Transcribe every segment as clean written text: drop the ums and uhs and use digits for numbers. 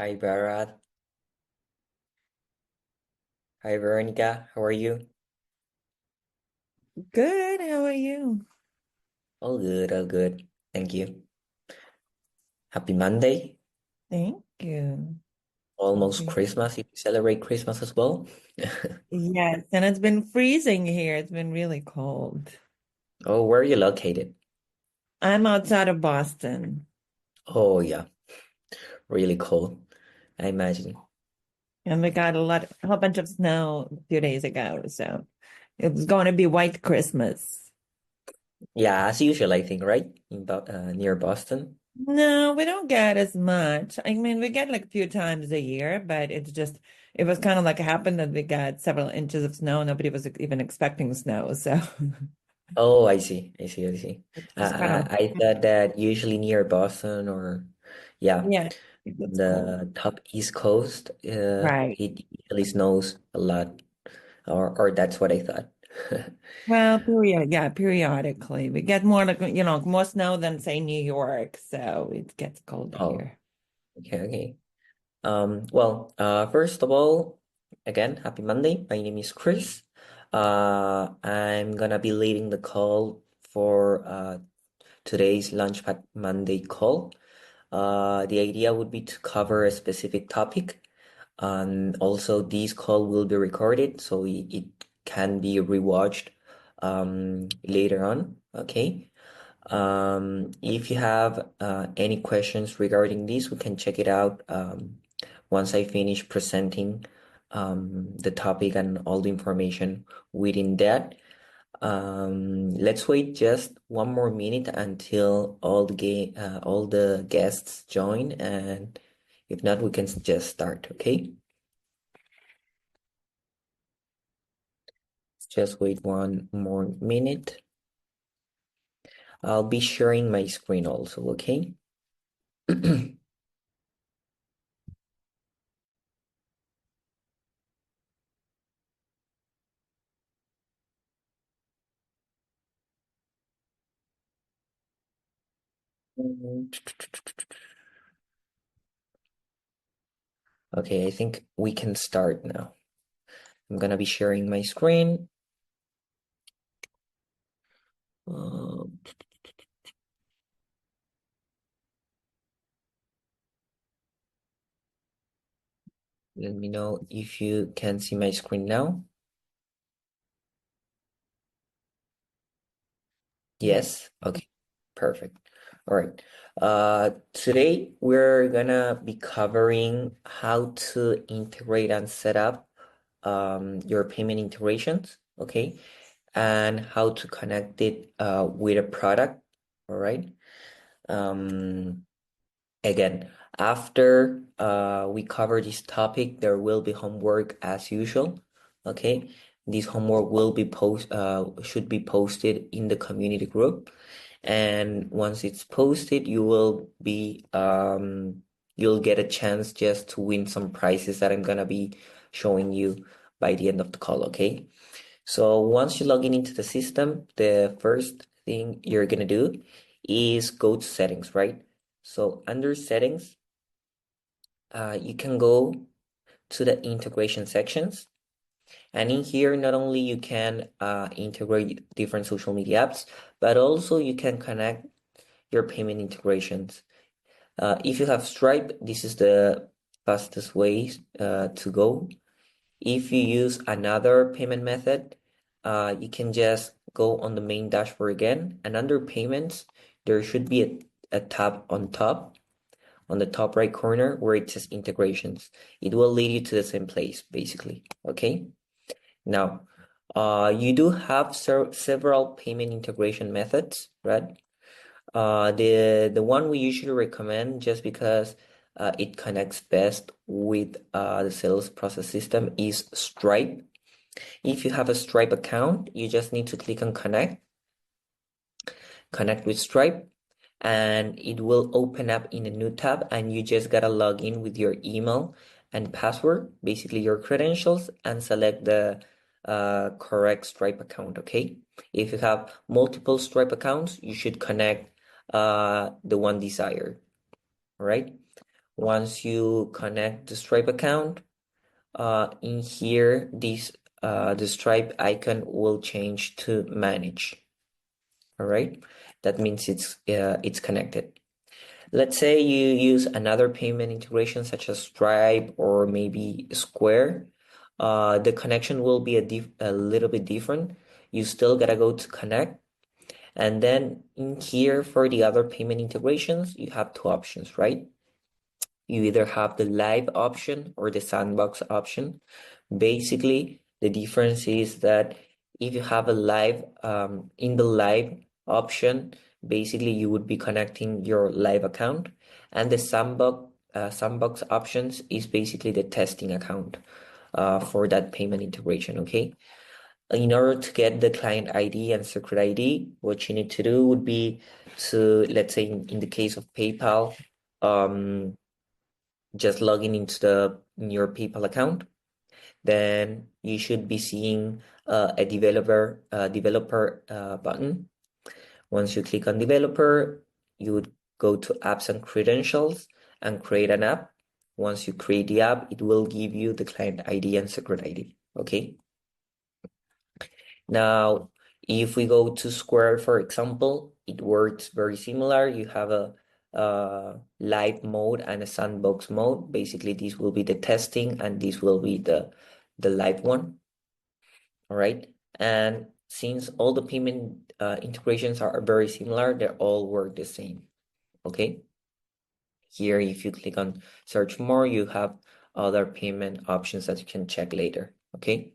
Hi Bharat. Hi Veronica. How are you? Good. How are you? All good, all good. Thank you. Happy Monday. Thank you. Almost Happy. Christmas. You celebrate Christmas as well? Yes, and it's been freezing here. It's been really cold. Oh, where are you located? I'm outside of Boston, Oh yeah, really cold. I imagine. and we got a whole bunch of snow a few days ago. So it was going to be white Christmas. Yeah, as usual, I think, right? Near Boston. No, we don't get as much. I mean, we get like a few times a year, but it was kind of like it happened that we got several inches of snow. Nobody was even expecting snow. So Oh, I see. I see. I see. it's just kind of, I thought that usually near Boston or yeah, yeah, it's cold. the top East Coast, Right. it usually snows a lot, or that's what I thought. Well, periodically. We get more like, more snow than say New York, so it gets colder Oh, here. okay, okay. First of all, again, happy Monday. My name is Chris. I'm gonna be leading the call for today's Launchpad Monday call. The idea would be to cover a specific topic. And also, this call will be recorded, so it can be rewatched later on. Okay. If you have any questions regarding this, we can check it out once I finish presenting the topic and all the information within that. Let's wait just one more minute until all the guests join, and if not, we can just start. Okay, just wait one more minute. I'll be sharing my screen also. Okay. Okay, I think we can start now. I'm gonna be sharing my screen. Um, Let me know if you can see my screen now. Yes. Yes. Okay. Perfect. All right. Today we're gonna be covering how to integrate and set up your payment integrations. Okay, and how to connect it with a product. All right. Um, Again, after we cover this topic, there will be homework as usual. Okay, this homework will be should be posted in the community group, and once it's posted, you'll get a chance just to win some prizes that I'm gonna be showing you by the end of the call. Okay, so once you log in into the system, the first thing you're gonna do is go to settings, right? So under settings, you can go to the integration sections. And in here, not only you can integrate different social media apps, but also you can connect your payment integrations. If you have Stripe, this is the fastest way to go. If you use another payment method, you can just go on the main dashboard again, and under payments, there should be a tab on the top right corner where it says integrations. It will lead you to the same place, basically. Okay. Now, you do have several payment integration methods, right? The one we usually recommend just because it connects best with the sales process system is Stripe. If you have a Stripe account, you just need to click on connect with Stripe, and it will open up in a new tab, and you just gotta log in with your email and password, basically your credentials, and select the correct Stripe account, okay? If you have multiple Stripe accounts, you should connect the one desired, all right? once you connect the Stripe account, in here, the Stripe icon will change to manage. All right, that means it's connected. Let's say you use another payment integration such as Stripe or maybe Square. The connection will be a little bit different. You still gotta go to connect. And then in here for the other payment integrations, you have two options, right? You either have the live option or the sandbox option. Basically, the difference is that if you have a live, in the live option, basically you would be connecting your live account, and the sandbox options is basically the testing account for that payment integration. Okay. In order to get the client ID and secret ID, what you need to do would be to, let's say in the case of PayPal, just logging in your PayPal account, then you should be seeing a developer button. Once you click on developer, you would go to apps and credentials and create an app. Once you create the app, it will give you the client ID and secret ID. Okay. Now, if we go to Square, for example, it works very similar. You have a live mode and a sandbox mode. Basically, this will be the testing and this will be the live one. All right. And since all the payment integrations are very similar, they all work the same. Okay. Here, if you click on search more, you have other payment options that you can check later. Okay.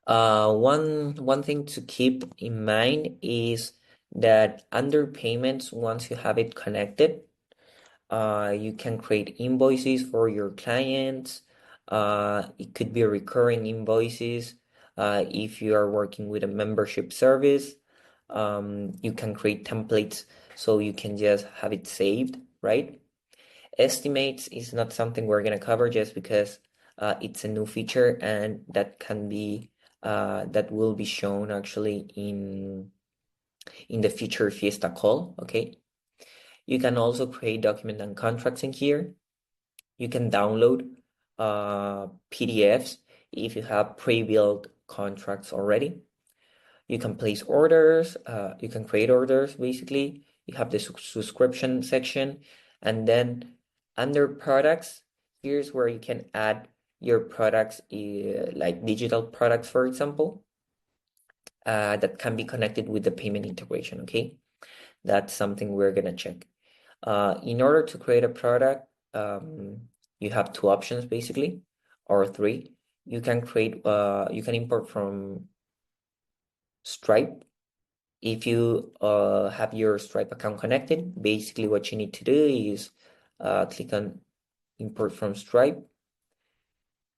One thing to keep in mind is that under payments, once you have it connected, you can create invoices for your clients. It could be recurring invoices. If you are working with a membership service, you can create templates so you can just have it saved, right? Estimates is not something we're gonna cover just because it's a new feature and that will be shown actually in the future Fiesta call. Okay. You can also create document and contracts in here. You can download PDFs if you have pre-built contracts already. You can place orders, you can create orders basically. You have the subscription section, and then under products, here's where you can add your products, like digital products, for example, that can be connected with the payment integration. Okay, that's something we're gonna check. In order to create a product, you have two options basically, or three. You can import from Stripe. If you have your Stripe account connected, basically what you need to do is click on import from Stripe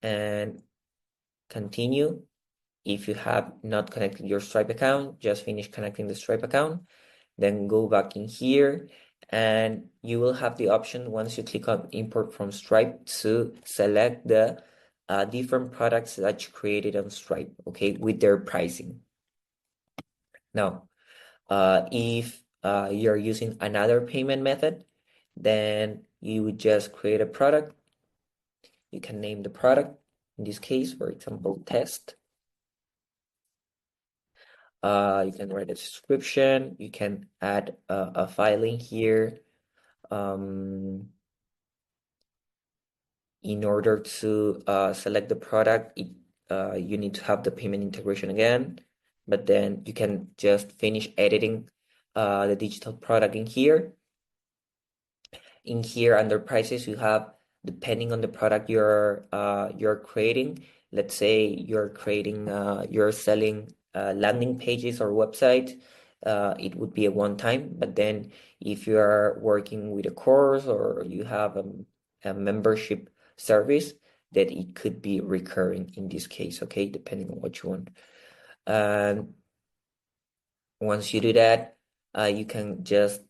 and continue. If you have not connected your Stripe account, just finish connecting the Stripe account, then go back in here and you will have the option once you click on import from Stripe to select the different products that you created on Stripe, okay, with their pricing. Now, if you're using another payment method, then you would just create a product. You can name the product. In this case, for example, test. You can write a description. You can add a file in here. In order to select the product, you need to have the payment integration again, but then you can just finish editing the digital product in here. In here under prices, you have, depending on the product you're creating. Let's say you're selling landing pages or websites. It would be a one time, but then if you are working with a course or you have a membership service, that it could be recurring in this case, okay, depending on what you want. And once you do that, you can just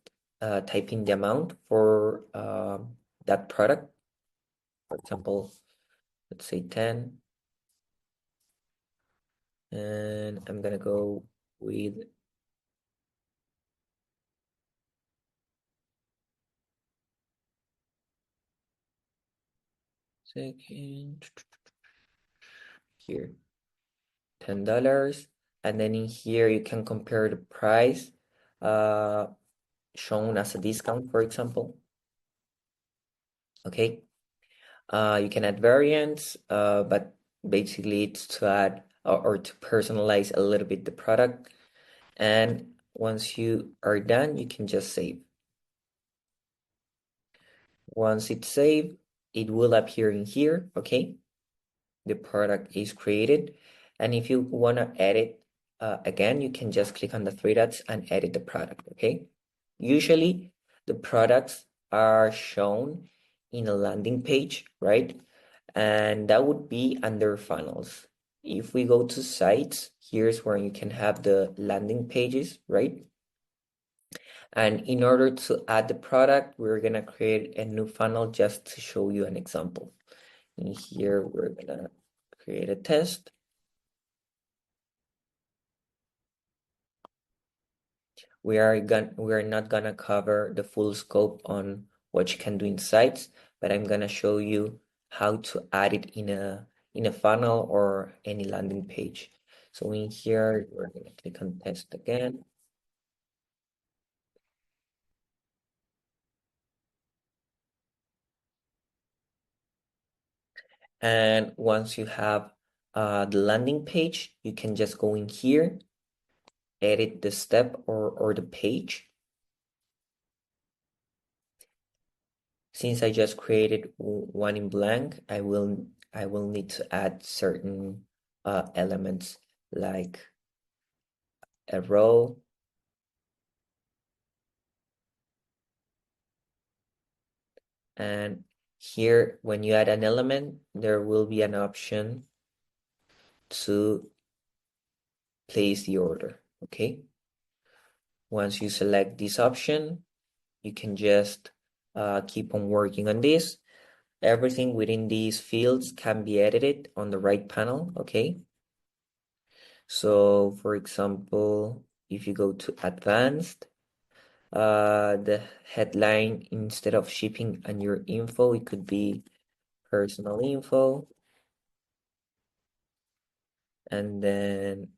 type in the amount for that product. For example, let's say 10. And I'm gonna go with Second, here, $10. And then in here, you can compare the price uh, shown as a discount, for example. Okay. You can add variants, but basically it's to add or to personalize a little bit the product. And once you are done, you can just save. Once it's saved, it will appear in here, okay? The product is created. And if you want to edit again, you can just click on the three dots and edit the product, okay? Usually the products are shown in a landing page, right? And that would be under funnels. If we go to sites, here's where you can have the landing pages, right? And in order to add the product, we're gonna create a new funnel just to show you an example. In here, we're gonna create a test. We are not gonna cover the full scope on what you can do in sites, but I'm gonna show you how to add it in a funnel or any landing page. So in here, we're gonna click on test again. And once you have the landing page, you can just go in here, edit the step or the page. Since I just created one in blank, I will need to add certain elements like a row, and here when you add an element, there will be an option to place the order, okay? Once you select this option, you can just keep on working on this. Everything within these fields can be edited on the right panel, okay? So for example, if you go to advanced, the headline, instead of shipping and your info, it could be personal info. And then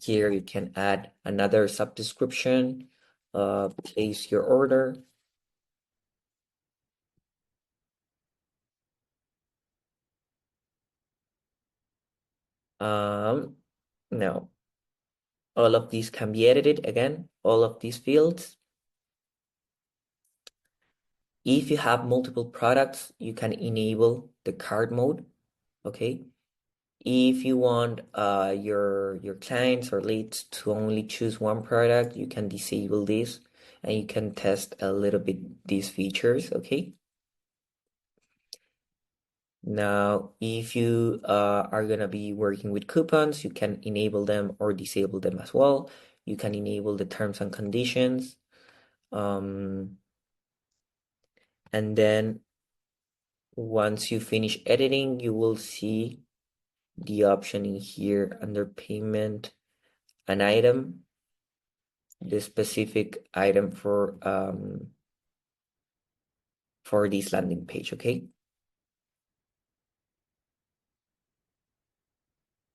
here you can add another subdescription, place your order. Now all of these can be edited again, all of these fields. If you have multiple products, you can enable the cart mode, okay? If you want your clients or leads to only choose one product, you can disable this and you can test a little bit these features, okay? Now, if you are gonna be working with coupons, you can enable them or disable them as well. You can enable the terms and conditions. And then once you finish editing, you will see the option in here under payment, an item, the specific item for this landing page, okay?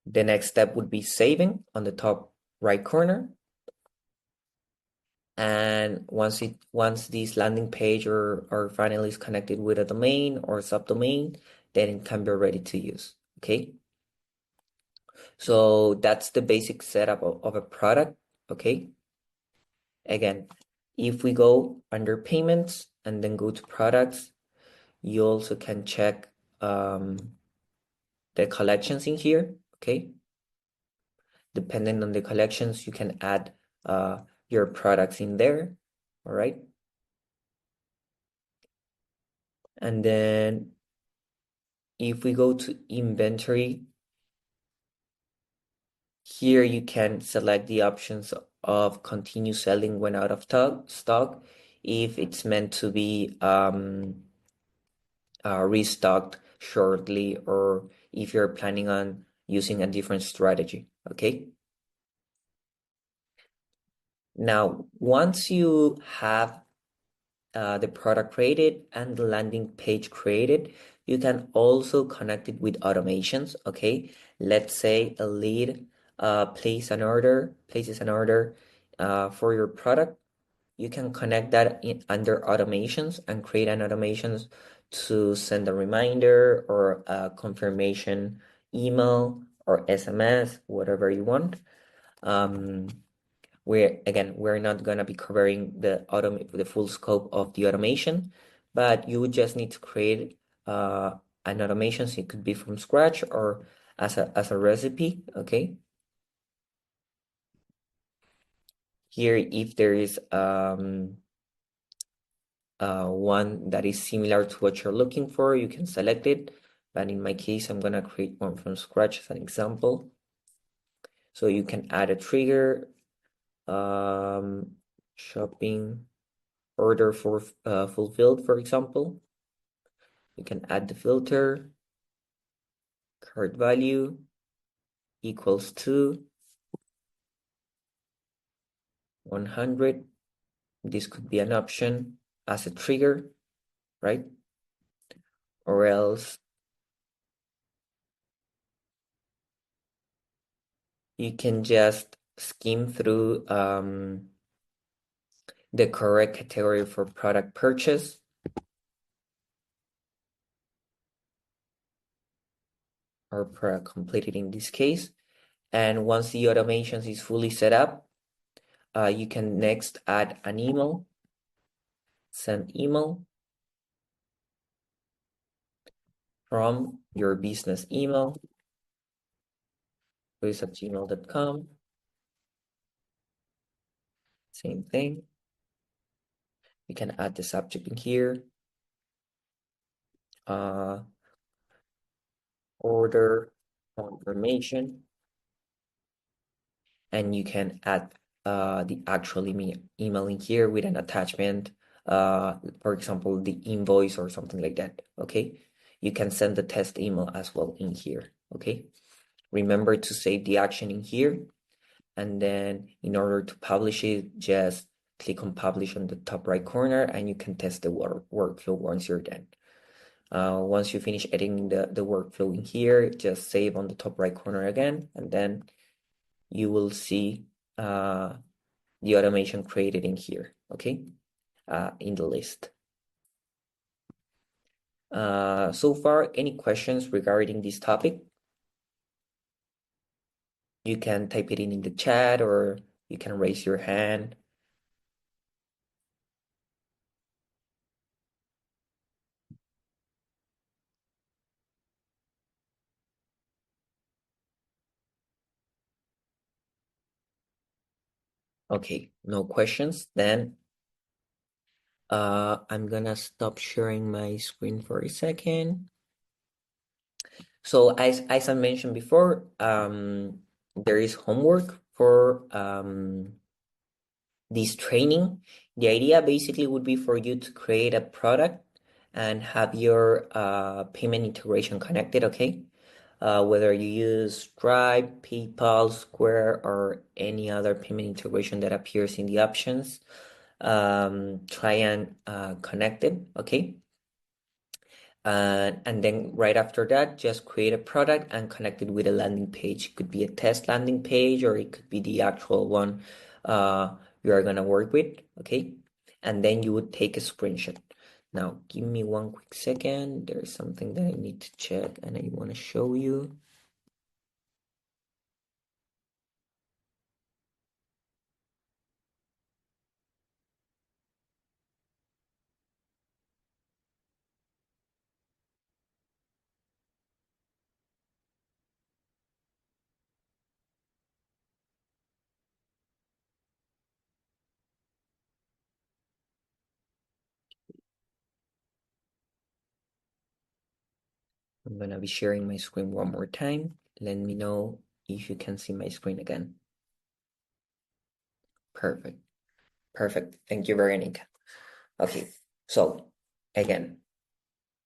The next step would be saving on the top right corner. And once this landing page or funnel is connected with a domain or subdomain, then it can be ready to use, okay? So that's the basic setup of a product, okay? Again, if we go under payments and then go to products, you also can check the collections in here, okay? Depending on the collections, you can add your products in there, all right? And then if we go to inventory, here you can select the options of continue selling when out of stock if it's meant to be restocked shortly or if you're planning on using a different strategy, okay? Now, once you have the product created and the landing page created. You can also connect it with automations, okay? Let's say a lead places an order for your product. You can connect that under automations and create an automations to send a reminder or a confirmation email or SMS, whatever you want. Um, we're not gonna be covering the full scope of the automation, but you would just need to create an automation. So it could be from scratch or as a recipe. Okay. Here, if there is one that is similar to what you're looking for, you can select it. But in my case, I'm gonna create one from scratch as an example. So you can add a trigger, shopping order for fulfilled, for example. You can add the filter, cart value equals to 100. This could be an option as a trigger, right? Or else you can just skim through the correct category for product purchase or product completed in this case. And once the automation is fully set up, you can next add an email, send email from your business email, luis@gmail.com. Same thing. You can add the subject in here, order confirmation, and you can add the actual email in here with an attachment, for example, the invoice or something like that, okay? You can send the test email as well in here, okay? Remember to save the action in here, and then in order to publish it, just click on publish on the top right corner and you can test the workflow once you're done. Once you finish editing the workflow in here, just save on the top right corner again, and then you will see the automation created in here, okay? In the list. So far, any questions regarding this topic? You can type it in the chat or you can raise your hand. Okay, no questions. Then I'm gonna stop sharing my screen for a second. So as I mentioned before, there is homework for this training. The idea basically would be for you to create a product and have your payment integration connected, okay? Whether you use Stripe, PayPal, Square, or any other payment integration that appears in the options, try and connect it, okay? And then right after that, just create a product and connect it with a landing page. It could be a test landing page or it could be the actual one you are gonna work with, okay? And then you would take a screenshot. Now, give me one quick second. There's something that I need to check and I want to show you. I'm gonna be sharing my screen one more time. Let me know if you can see my screen again. Perfect. Perfect. Thank you very much. Okay, so again,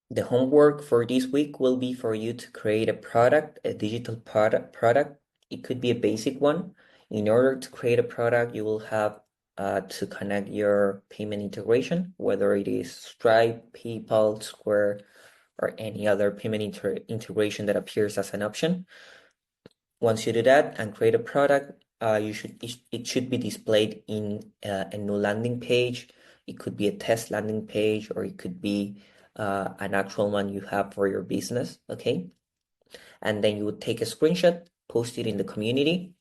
the homework for this week will be for you to create a product, a digital product. It could be a basic one. In order to create a product, you will have to connect your payment integration, whether it is Stripe, PayPal, Square, or any other payment integration that appears as an option. Once you do that and create a product, it should be displayed in a new landing page. It could be a test landing page, or it could be an actual one you have for your business. Okay, and then you would take a screenshot, post it in the community,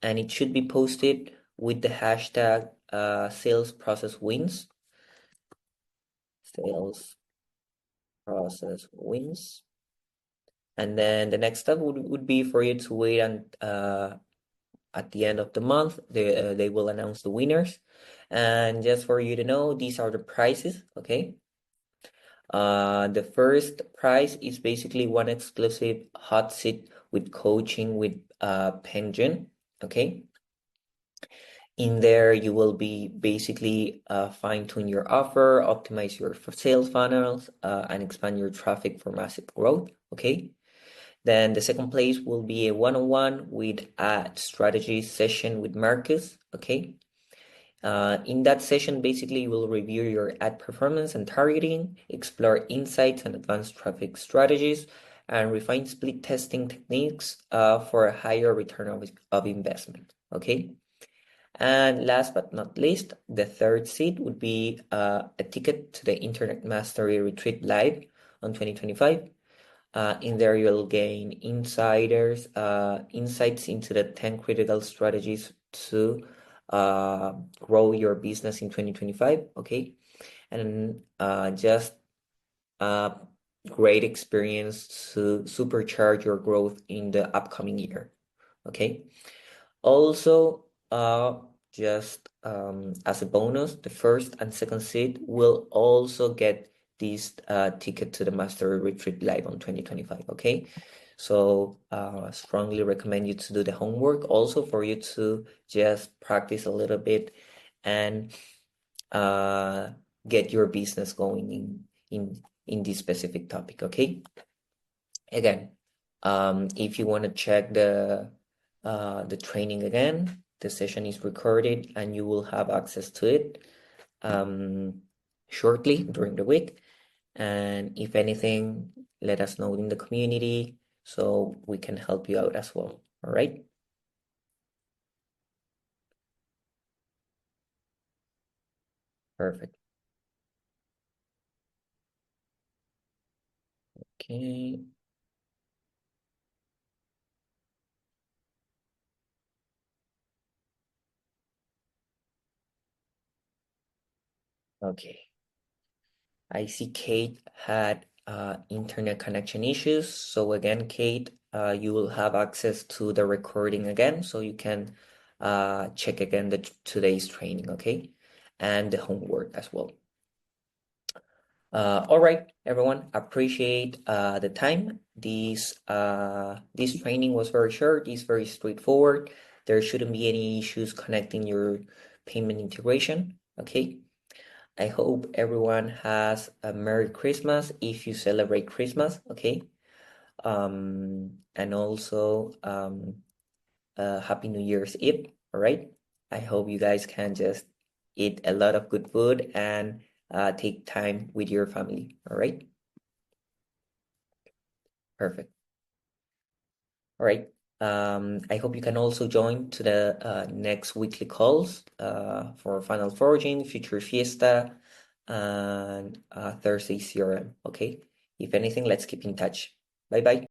and it should be posted with the hashtag sales process wins. Sales process wins. And then the next step would be for you to wait and at the end of the month, they will announce the winners. And just for you to know, these are the prizes, okay? The first prize is basically one exclusive hot seat with coaching with Pension, okay? In there, you will be basically fine-tune your offer, optimize your sales funnels, and expand your traffic for massive growth, okay? Then the second place will be a one-on-one with ad strategy session with Marcus, okay? In that session, basically, you will review your ad performance and targeting, explore insights and advanced traffic strategies, and refine split testing techniques for a higher return of investment, okay? And last but not least, the third seat would be a ticket to the Internet Mastery Retreat Live on 2025. In there, you'll gain insights into the 10 critical strategies to grow your business in 2025. Okay, and just a great experience to supercharge your growth in the upcoming year. Okay. Also, just as a bonus, the first and second seed will also get this ticket to the Master Retreat Live on 2025, okay? So strongly recommend you to do the homework also for you to just practice a little bit and get your business going in this specific topic, okay? Again, if you want to check the training again, the session is recorded and you will have access to it shortly during the week. And if anything, let us know in the community so we can help you out as well. All right? Perfect. Okay. Okay. I see Kate had internet connection issues. So again, Kate, you will have access to the recording again, so you can check again today's training, okay? And the homework as well. All right, everyone, appreciate the time. This training was very short, it's very straightforward. There shouldn't be any issues connecting your payment integration, okay? I hope everyone has a Merry Christmas if you celebrate Christmas, okay? And also Happy New Year's Eve, all right? I hope you guys can just eat a lot of good food and take time with your family, all right? Perfect. All right. I hope you can also join to the next weekly calls for Final Foraging, Future Fiesta, and Thursday CRM. Okay. If anything, let's keep in touch. Bye bye.